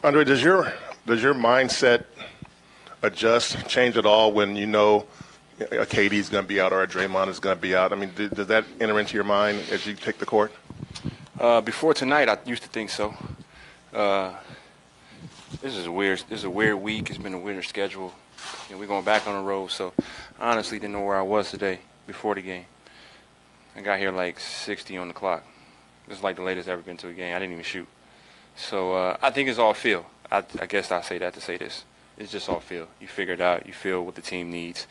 Andre, does your mindset adjust, change at all when you know a KD's going to be out or a Draymond is going to be out? I mean, does that enter into your mind as you take the court? Before tonight, I used to think so. This is a weird week. It's been a weird schedule. We're going back on the road, so I honestly didn't know where I was today before the game. I got here like 60 on the clock. This is like the latest I've ever been to a game. I didn't even shoot. So I think it's all feel. I guess I say that to say this. It's just all feel. You figure it out. You feel what the team needs.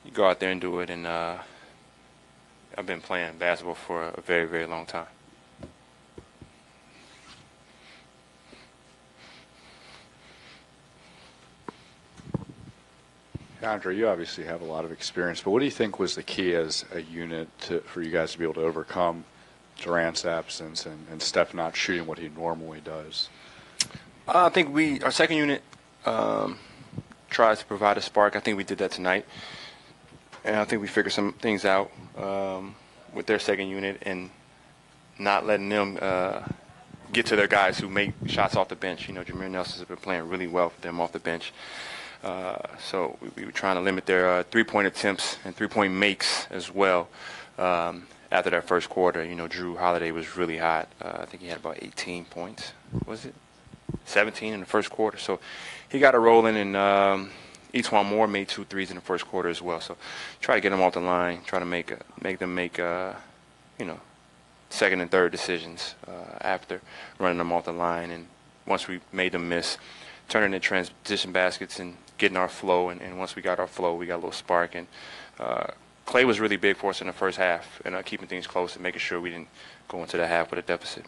You go out there and do it. And I've been playing basketball for a very, very long time. Andre, you obviously have a lot of experience, but what do you think was the key as a unit for you guys to be able to overcome Durant's absence and Steph not shooting what he normally does? I think our second unit tries to provide a spark. I think we did that tonight. And I think we figured some things out with their second unit and not letting them get to their guys who make shots off the bench. Jameer Nelson has been playing really well for them off the bench. So we were trying to limit their three-point attempts and three-point makes as well. After that first quarter, Drew Holiday was really hot. I think he had about 18 points. Was it 17 in the first quarter? So he got it rolling, and Etuan Moore made 2 threes in the first quarter as well. So try to get them off the line, try to make them make second and third decisions after running them off the line. And once we made them miss, turning in transition baskets and getting our flow. And once we got our flow, we got a little spark. And Clay was really big for us in the first half and keeping things close and making sure we didn't go into the half with a deficit.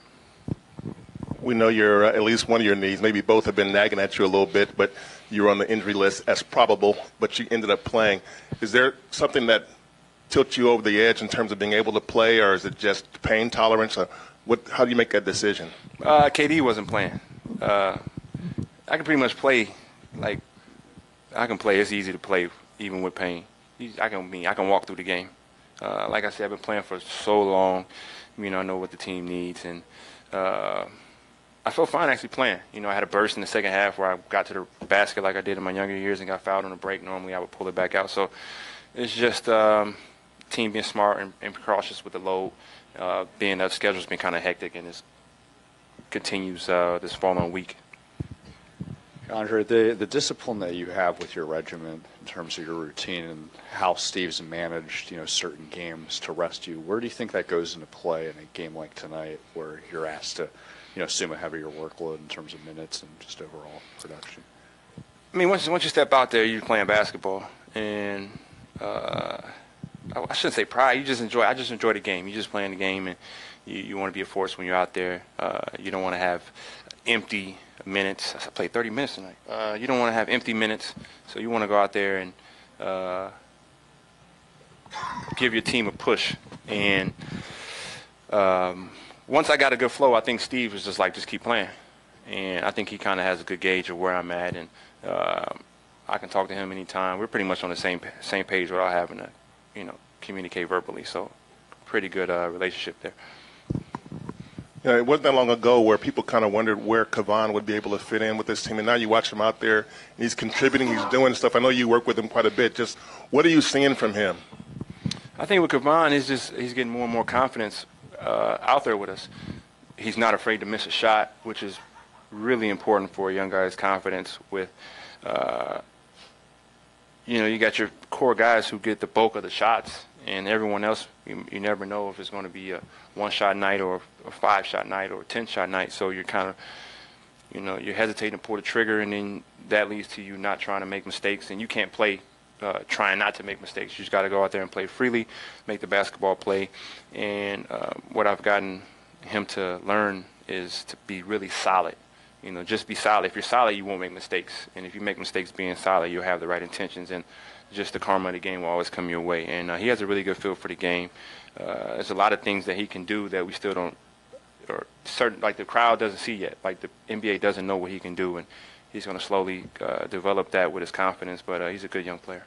We know you're at least one of your knees. Maybe both have been nagging at you a little bit, but you were on the injury list as probable, but you ended up playing. Is there something that tilts you over the edge in terms of being able to play, or is it just pain tolerance? How do you make that decision? KD wasn't playing. I can pretty much play. I can play. It's easy to play even with pain. I can walk through the game. Like I said, I've been playing for so long. I know what the team needs, and I felt fine actually playing. I had a burst in the second half where I got to the basket like I did in my younger years and got fouled on the break. Normally I would pull it back out. So it's just team being smart and cautious with the load. Being that schedule's been kind of hectic and it continues this following week. Andre, the discipline that you have with your regiment in terms of your routine and how Steve's managed, certain games to rest you, where do you think that goes into play in a game like tonight where you're asked to, assume a heavier workload in terms of minutes and just overall production? I mean, once you step out there, you're playing basketball, and I shouldn't say pride. I just enjoy the game. You're just playing the game, and you want to be a force when you're out there. You don't want to have empty minutes. I played 30 minutes tonight. You don't want to have empty minutes, so you want to go out there and give your team a push. And once I got a good flow, I think Steve was just keep playing. And I think he kind of has a good gauge of where I'm at, and I can talk to him anytime. We're pretty much on the same page without having to, communicate verbally. So pretty good relationship there. It wasn't that long ago where people kind of wondered where Kevon would be able to fit in with this team, and now you watch him out there, and he's contributing, he's doing stuff. I know you work with him quite a bit. Just what are you seeing from him? I think with Kevon, he's getting more and more confidence out there with us. He's not afraid to miss a shot, which is really important for a young guy's confidence. With you got your core guys who get the bulk of the shots, and everyone else, you never know if it's going to be a one-shot night or a 5-shot night or a 10-shot night. So you're kind of, you're hesitating to pull the trigger, and then that leads to you not trying to make mistakes. And you can't play trying not to make mistakes. You just got to go out there and play freely, make the basketball play. And what I've gotten him to learn is to be really solid. Just be solid. If you're solid, you won't make mistakes. And if you make mistakes being solid, you'll have the right intentions. And just the karma of the game will always come your way. And he has a really good feel for the game. There's a lot of things that he can do that we still don't, or certain, like the crowd doesn't see yet. Like the NBA doesn't know what he can do. And he's going to slowly develop that with his confidence. But he's a good young player.